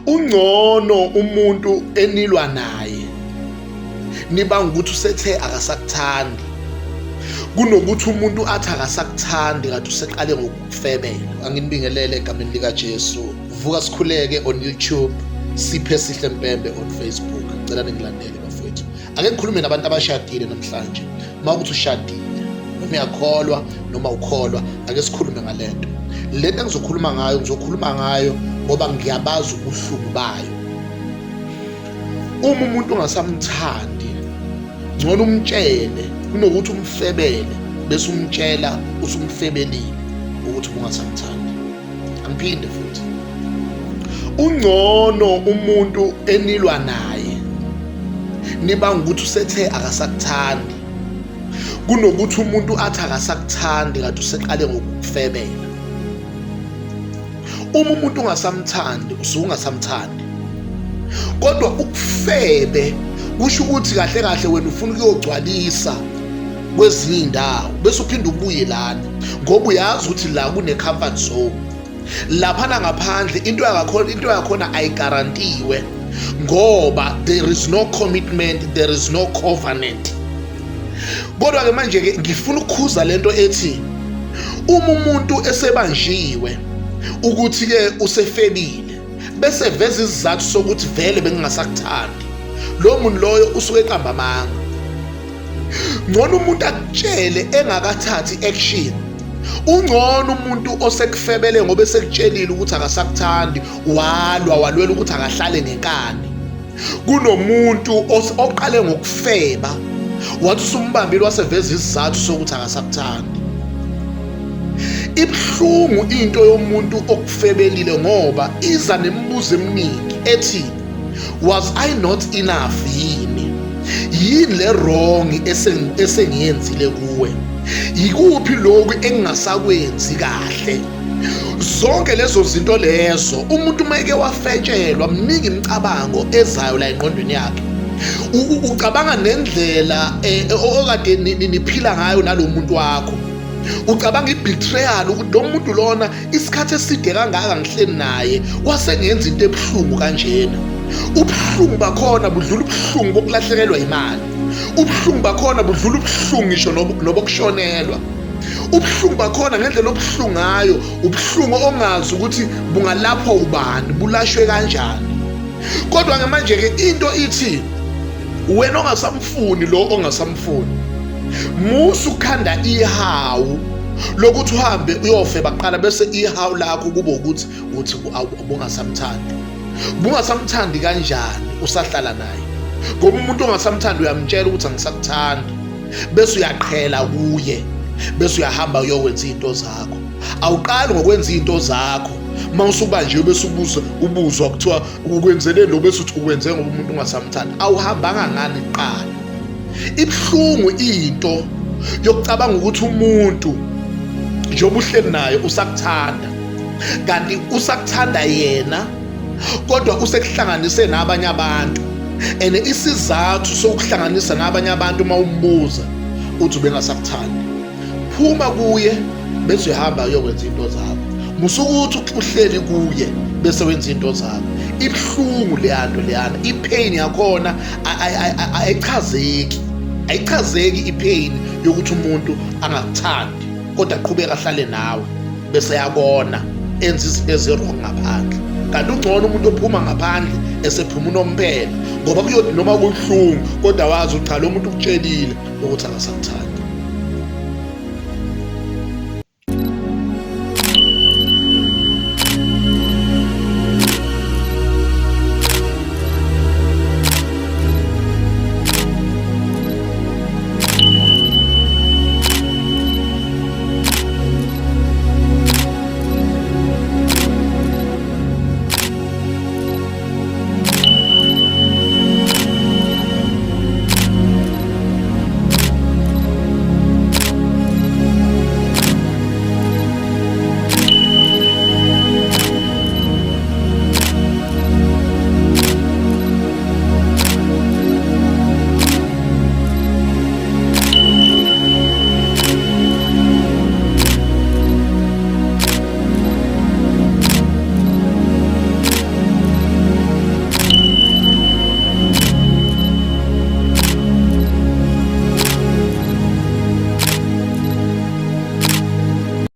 Ungcono umuntu enilwa naye nibanga ukuthi usethe akasakuthandi kunokuthi umuntu athi akasakuthandi kade useqale ngokufebela. Anginibingelele egameni likaJesu. Vuka sikhuleke on YouTube, Siphe Sihle Mpembe on Facebook. Ngicela ningilandele bafowethu. Ake ngikhulume nabantu abashadile namhlanje. Mawukuthi ushadile noma uyakholwa noma ukholwa, ake sikhulume ngalento. Lento ngizokhuluma ngayo ngoba ngiyabaza ubuhlungu bayo. Uma umuntu ungasamthandi, ngcono umtshele kunokuthi umfebele bese umtshela usumfebelile ukuthi ungasamthandi. Angiphinde futhi. Ungcono umuntu enilwa naye nibanga ukuthi usethe akasakuthandi kunokuthi umuntu athi akasakuthandi kade useqale ngokufebela. Uma umuntu ungasamthandi usungasamthandi, kodwa ukufebe kusho ukuthi kahle kahle wena ufuna ukuyogcwalisa kwezinye indawo bese uphinda ubuye lana ngoba uyazi ukuthi la kune comfort zone. Laphana ngaphandle into yakhona ayigarantiwe ngoba there is no commitment, there is no covenant. Kodwa ke manje ke ngifuna ukukhuza lento ethi uma umuntu esebanjiwe ukuthi ke usefebile bese veza izizathu sokuthi vele bengingasakuthandi, lo muntu loyo usuke eqamba amanga. Ngcono umuntu akutshele engakathathi action. Ungcono umuntu osekufebele ngoba esekutshelile ukuthi akasakuthandi walwela ukuthi akahlale ngenkani, kunomuntu oqale ngokufeba wathi usumbambile waseveza isizathu sokuthi akasakuthandi. Ibhlungu into yomuntu okufebelile ngoba iza nemibuzo eminingi ethi, was I not enough yini le wrong esengiyenzile kuwe? Yikuphi lokhu engingasakwenzi kahle? Zonke lezo zinto lezo umuntu mayeke wafetshelwa mningi imicabango ezayo la engqondweni yakhe. Ucabanga nendlela okade niphila ngayo nalo muntu wakho. Ucabanga i-betrayal ukuthi lo muntu lona isikhathi eside kangaka ngihleli naye wasengenza into ebuhlungu kanjena. Ubuhlungu bakhona budlula ubuhlungu bokulahlekelwa imali. Ubuhlungu bakhona budlula ubuhlungu ngisho nobokushonelwa. Ubuhlungu bakhona ngendlela obuhlungu ngayo, ubuhlungu ongazi ukuthi bungalapha ubani, bulashwe kanjani. Kodwa manje ke into ithi wena ongasamfuni lo ongasamfuni, musu ukhanda ihawu lokuthi uhambe uyofeba kuqala bese ihawu lakho kube ukuthi bungasamthandi. Bungasamthandi kanjani usahlala naye? Ngoba umuntu ongasamthandi uyamtshela ukuthi angisakuthandi bese uyaqhela kuye bese uyahamba uyokwenza izinto zakho. Awuqali ngokwenza izinto zakho mawusubanjiwe bese ubuzwa kuthiwa ukwenzeleni lo bese uthi ukwenze ngoba umuntu ungasamthandi. Awuhambanga ngani kuqala? Ibhlungu into yokucabanga ukuthi umuntu njengoba uhleli naye usakuthanda, kanti usakuthanda yena kodwa usekuhlanganise nabanye abantu, and isizathu sokuhlanganisa nabanye abantu mawumbuza uthi bengasakuthandi, phuma kuye bese uyahamba uyokwenza izinto zakho. Musukuthi uhleli kuye bese wenza izinto zakho. Ibhlungu leyana, ipain yakhona ayichazeki ipain yokuthi umuntu angakuthandi kodwa aqhubeka ahlale nawe bese yakona enza izinto ezirong ngaphandle. Kanti ungcono umuntu ophuma ngaphandle esephuma unomphela ngoba kuyothi noma kubuhlungu kodwa wazi cha lo muntu ukutshelile ukuthi akasakuthandi.